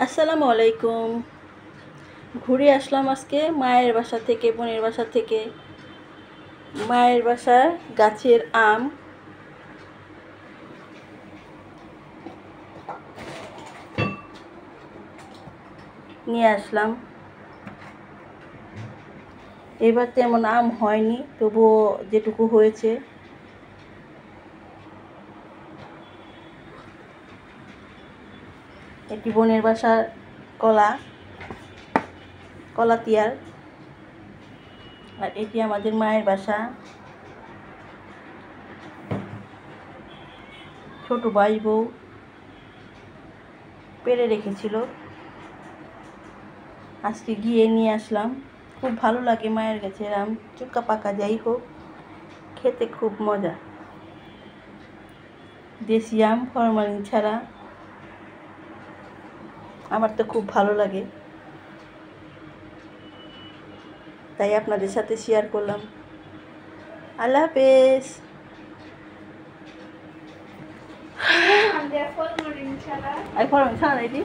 আসসালামু আলাইকুম। ঘুরে আসলাম আজকে মায়ের বাসা থেকে, বোনের বাসা থেকে। মায়ের বাসার গাছের আম নিয়ে আসলাম। এবার তেমন আম হয়নি, তবুও যেটুকু হয়েছে এটি বোনের বাসার কলাতিয়ার, আর এটি আমাদের মায়ের বাসা। ছোট ভাই বউ পেড়ে রেখেছিল, আজকে গিয়ে নিয়ে আসলাম। খুব ভালো লাগে মায়ের কাছে আম, চুকা পাকা যাই হোক, খেতে খুব মজা। দেশি আম, ফরমালিন ছাড়া। আমার তো খুব ভালো লাগে, তাই আপনাদের সাথে শেয়ার করলাম। আল্লাহ হাফেজ। ফরমালিন ছাড়া এটি